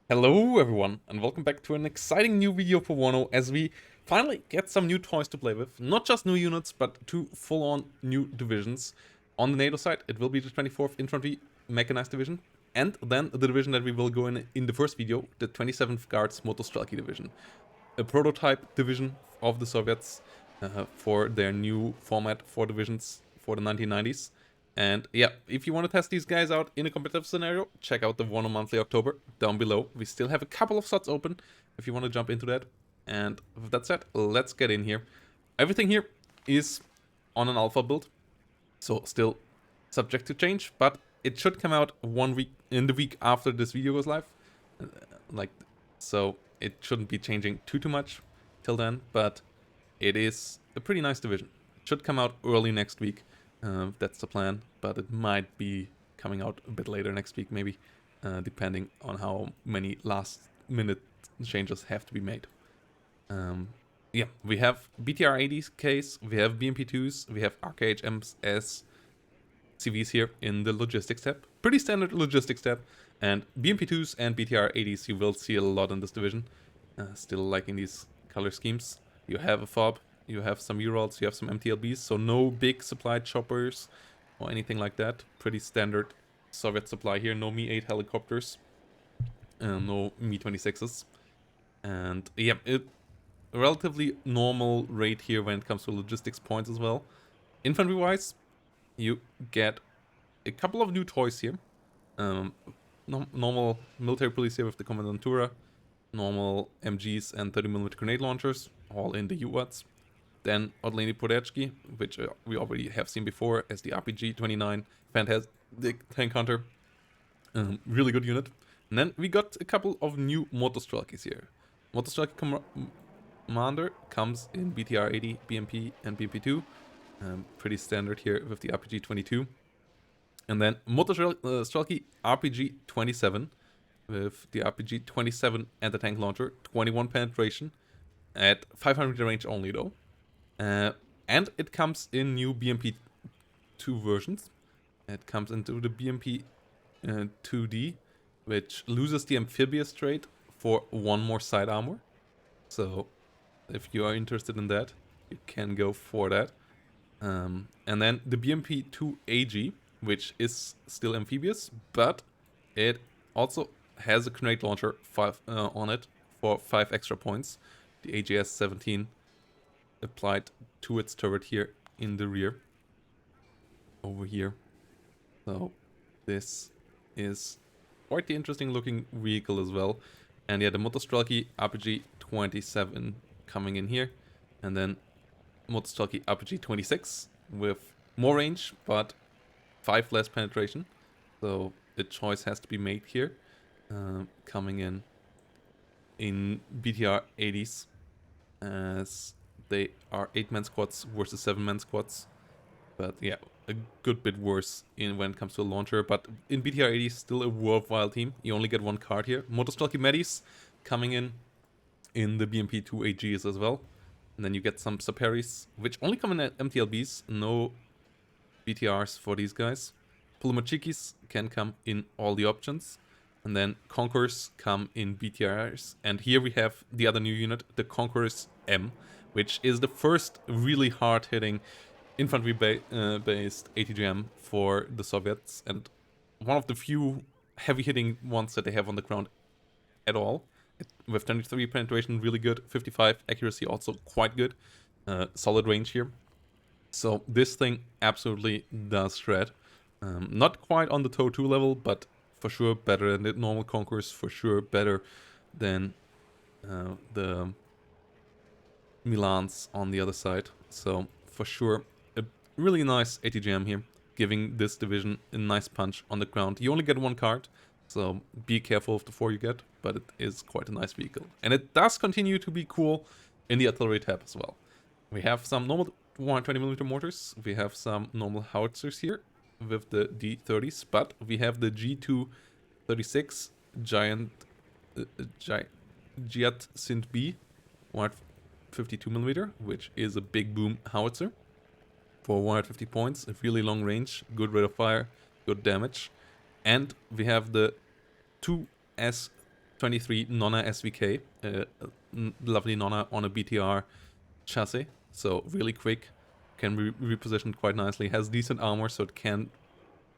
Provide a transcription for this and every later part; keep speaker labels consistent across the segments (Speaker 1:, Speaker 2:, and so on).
Speaker 1: Hello everyone, and welcome back to an exciting new video for WARNO as we finally get some new toys to play with. Not just new units, but two full-on new divisions. On the NATO side, it will be the 24th Infantry Mechanized Division, and then the division that we will go in the first video, the 27th Guards Motostrelki Division. A prototype division of the Soviets for their new format for divisions for the 1990s. And yeah, if you want to test these guys out in a competitive scenario, check out the WARNO Monthly October down below. We still have a couple of slots open if you want to jump into that. And with that said, let's get in here. Everything here is on an alpha build, so still subject to change, but it should come out 1 week in the week after this video goes live. Like, so it shouldn't be changing too much till then, but it is a pretty nice division. It should come out early next week. That's the plan, but it might be coming out a bit later next week, maybe, depending on how many last-minute changes have to be made. Yeah, we have BTR-80s case, we have BMP-2s, we have RKHMs as CVs here in the logistics tab. Pretty standard logistics tab, and BMP-2s and BTR-80s you will see a lot in this division. Still liking these color schemes. You have a FOB, you have some Urals, you have some MTLBs, so no big supply choppers or anything like that. Pretty standard Soviet supply here. No Mi-8 helicopters, no Mi-26s. And yeah, a relatively normal rate here when it comes to logistics points as well. Infantry-wise, you get a couple of new toys here. Normal military police here with the Commandantura, normal MGs and 30mm grenade launchers, all in the UATs. Then Odleni Podechki, which we already have seen before as the RPG-29 fantastic tank hunter. Really good unit. And then we got a couple of new Motostrelkis here. Motostrelki Commander comes in BTR-80, BMP, and BMP-2. Pretty standard here with the RPG-22. And then Motostrelki RPG-27 with the RPG-27 and the tank launcher. 21 penetration at 500 range only though. And it comes in new BMP-2 versions. It comes into the BMP 2D, which loses the amphibious trait for one more side armor. So if you are interested in that, you can go for that. And then the BMP-2 AG, which is still amphibious, but it also has a grenade launcher on it for 5 extra points. The AGS-17 applied to its turret here in the rear. Over here. So this is quite the interesting looking vehicle as well. And yeah, the Motostrelki RPG-27 coming in here. And then Motostrelki RPG-26 with more range, but 5 less penetration. So the choice has to be made here. Coming in BTR-80s as they are 8-man squads versus 7-man squads. But yeah, a good bit worse when it comes to a launcher. But in BTR-80 still a worthwhile team. You only get one card here. Motostrelki Medis coming in the BMP-2 AGs as well. And then you get some Saperis, which only come in at MTLBs. No BTRs for these guys. Pulumachikis can come in all the options. And then Conquerors come in BTRs. And here we have the other new unit, the Conquerors M, which is the first really hard-hitting infantry-based ATGM for the Soviets, and one of the few heavy-hitting ones that they have on the ground at all. With 23 penetration, really good. 55 accuracy, also quite good. Solid range here. So this thing absolutely does shred. Not quite on the TOW 2 level, but for sure better than the normal Conquerors. For sure better than the Milans on the other side. So for sure a really nice ATGM here, giving this division a nice punch on the ground. You only get one card, so be careful of the 4 you get, but it is quite a nice vehicle. And it does continue to be cool in the artillery tab as well. We have some normal 120mm mortars, we have some normal howitzers here with the D30s, but we have the G236 Giant Giat Sint B 152mm, which is a big boom howitzer for 150 points, a really long range, good rate of fire, good damage. And we have the 2S 23 Nonna SVK, lovely Nonna on a BTR chassis, so really quick, can be repositioned quite nicely, has decent armor, so it can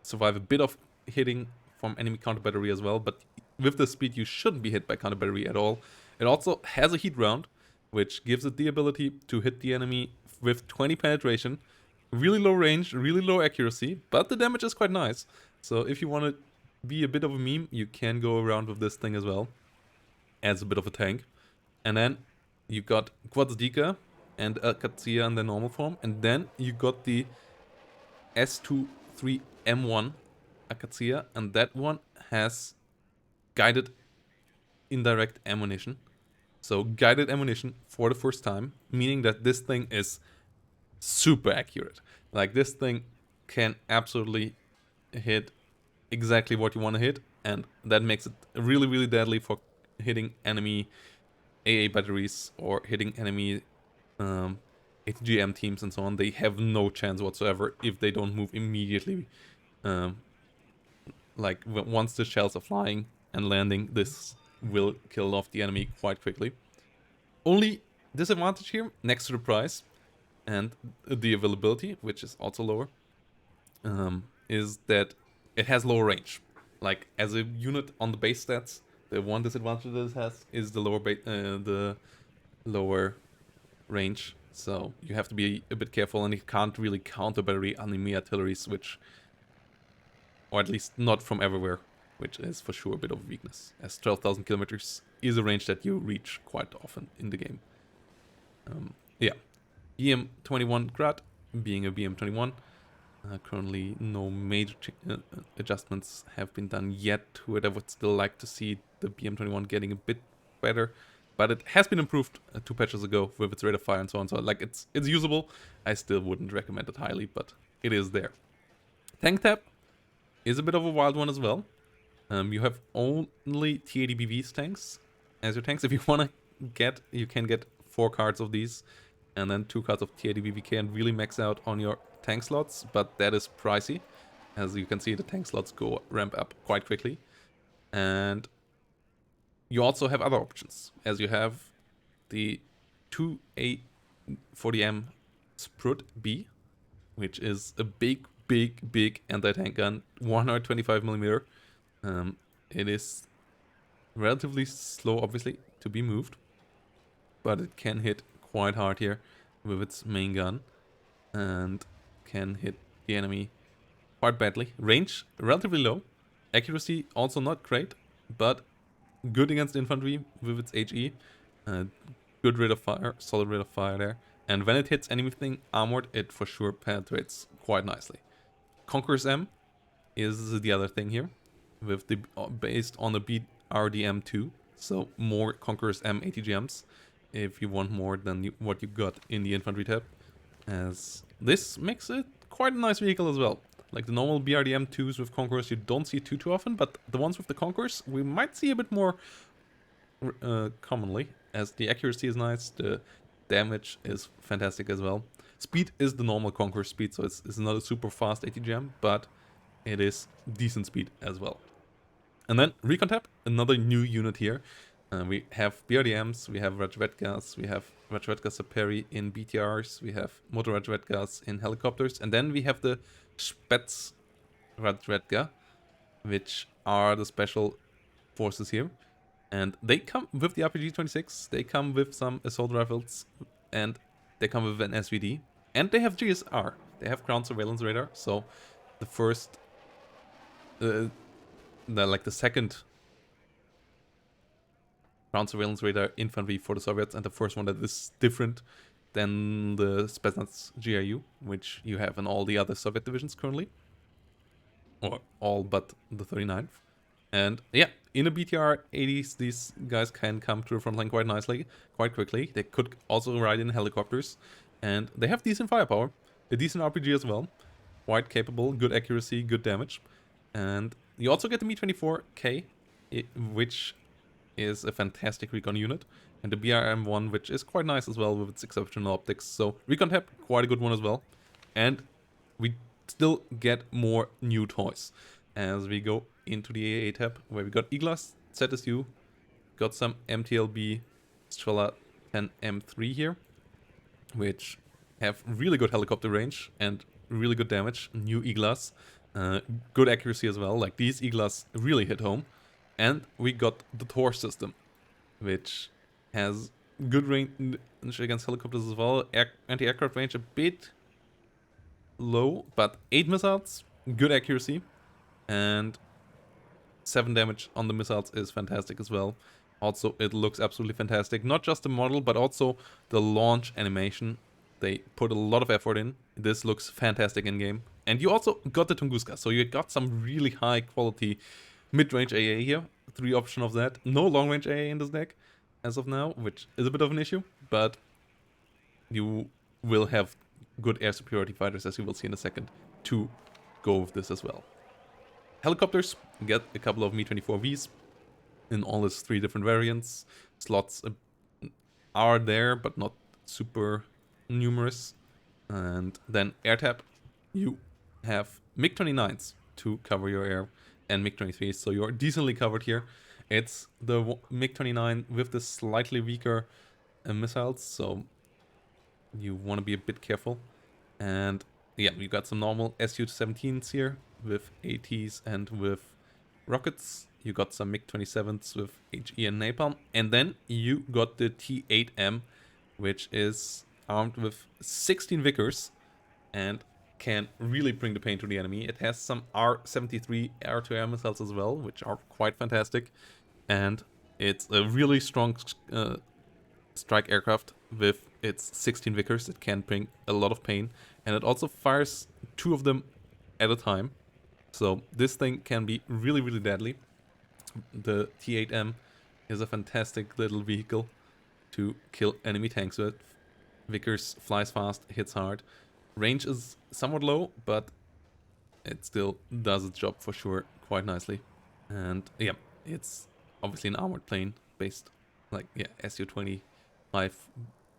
Speaker 1: survive a bit of hitting from enemy counter battery as well, but with the speed you shouldn't be hit by counter battery at all. It also has a heat round, which gives it the ability to hit the enemy with 20 penetration, really low range, really low accuracy, but the damage is quite nice. So if you want to be a bit of a meme, you can go around with this thing as well, as a bit of a tank. And then you got Quadzika and Katsuya in the normal form, and then you got the S23M1 Akatsuya, and that one has guided indirect ammunition. So guided ammunition for the first time, meaning that this thing is super accurate. Like this thing can absolutely hit exactly what you want to hit, and that makes it really, really deadly for hitting enemy AA batteries or hitting enemy ATGM teams and so on. They have no chance whatsoever if they don't move immediately. Like once the shells are flying and landing, this will kill off the enemy quite quickly. Only disadvantage here, next to the price and the availability, which is also lower, is that it has lower range. Like as a unit on the base stats, the one disadvantage that it has is the lower range. So you have to be a bit careful, and you can't really counter battery enemy artillery switch, or at least not from everywhere, which is for sure a bit of a weakness, as 12,000 kilometers is a range that you reach quite often in the game. Yeah, BM21 Grad being a BM21. Currently, no major adjustments have been done yet to it. I would still like to see the BM21 getting a bit better, but it has been improved 2 patches ago with its rate of fire and so on. So, like, it's usable. I still wouldn't recommend it highly, but it is there. Tank Tab is a bit of a wild one as well. You have only T80BV's tanks as your tanks. If you want to get, you can get 4 cards of these, and then 2 cards of T80BVK and really max out on your tank slots, but that is pricey. As you can see, the tank slots ramp up quite quickly. And you also have other options, as you have the 2A40M Sprut B, which is a big anti-tank gun, 125mm. It is relatively slow, obviously, to be moved, but it can hit quite hard here with its main gun, and can hit the enemy quite badly. Range relatively low, accuracy also not great, but good against infantry with its HE. Good rate of fire, solid rate of fire there. And when it hits anything armored, it for sure penetrates quite nicely. Conqueror's M is the other thing here, with the based on the BRDM2, so more Conqueror's M ATGMs if you want more than what you got in the infantry tab, as this makes it quite a nice vehicle as well. Like the normal BRDM2s with Conquerors you don't see too often, but the ones with the Conquerors we might see a bit more commonly, as the accuracy is nice, the damage is fantastic as well. Speed is the normal Conqueror speed, so it's not a super fast ATGM, but it is decent speed as well. And then Recon Tab, another new unit here. We have BRDMs, we have Rajvetgas, we have Rajvetga Saperi in BTRs, we have Motor Rajvetgas in helicopters, and then we have the Spets Rajvetga, which are the special forces here. And they come with the RPG-26, they come with some assault rifles, and they come with an SVD. And they have GSR, they have ground surveillance radar, so the first, the second ground surveillance radar infantry for the Soviets, and the first one that is different than the Spetsnaz GRU, which you have in all the other Soviet divisions currently. Or all but the 39th. And yeah, in a BTR 80s, these guys can come to the front line quite nicely, quite quickly. They could also ride in helicopters, and they have decent firepower, a decent RPG as well, quite capable, good accuracy, good damage. And you also get the Mi-24K, which is a fantastic recon unit, and the BRM1, which is quite nice as well with its exceptional optics. So Recon Tab, quite a good one as well. And we still get more new toys as we go into the AA tab, where we got Iglas ZSU, got some MTLB Strela 10M3 here, which have really good helicopter range and really good damage. New Iglas, good accuracy as well. Like these Iglas really hit home. And we got the Tor system, which has good range against helicopters as well. Anti-aircraft range a bit low, but 8 missiles, good accuracy, and 7 damage on the missiles is fantastic as well. Also, it looks absolutely fantastic. Not just the model, but also the launch animation. They put a lot of effort in. This looks fantastic in-game. And you also got the Tunguska, so you got some really high quality mid-range AA here. 3 option of that. No long-range AA in this deck as of now, which is a bit of an issue, but you will have good air superiority fighters, as you will see in a second, to go with this as well. Helicopters, get a couple of Mi-24Vs in all its 3 different variants. Slots are there, but not super numerous. And then air tap, you have MiG-29s to cover your air and MiG-23s, so you're decently covered here. It's the MiG-29 with the slightly weaker missiles, so you want to be a bit careful. And yeah, you got some normal Su-17s here with ATs and with rockets. You got some MiG-27s with HE and napalm. And then you got the T-8M, which is armed with 16 Vickers and can really bring the pain to the enemy. It has some R-73 air-to-air missiles as well, which are quite fantastic. And it's a really strong strike aircraft with its 16 Vickers. It can bring a lot of pain. And it also fires 2 of them at a time. So this thing can be really, really deadly. The T-8M is a fantastic little vehicle to kill enemy tanks with. Vickers flies fast, hits hard. Range is somewhat low, but it still does its job for sure quite nicely. And yeah, it's obviously an armored plane based, like, yeah, Su-25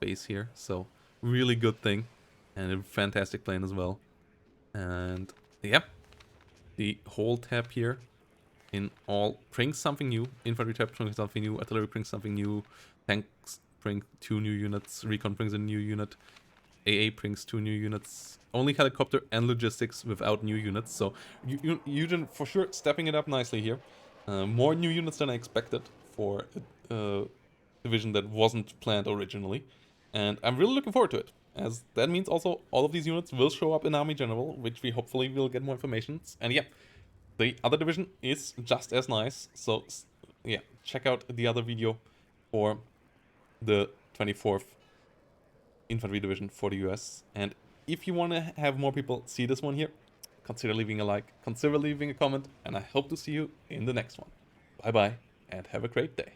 Speaker 1: base here. So really good thing and a fantastic plane as well. And yeah, the whole tab here in all brings something new. Infantry tab brings something new, artillery brings something new, tanks bring 2 new units, recon brings a new unit, AA brings 2 new units, only helicopter and logistics without new units. So Eugen for sure stepping it up nicely here. More new units than I expected for a division that wasn't planned originally. And I'm really looking forward to it, as that means also all of these units will show up in Army General, which we hopefully will get more information. And yeah, the other division is just as nice. So yeah, check out the other video for the 24th Infantry Division for the US. And if you want to have more people see this one here, consider leaving a like, consider leaving a comment, and I hope to see you in the next one. Bye bye, and have a great day.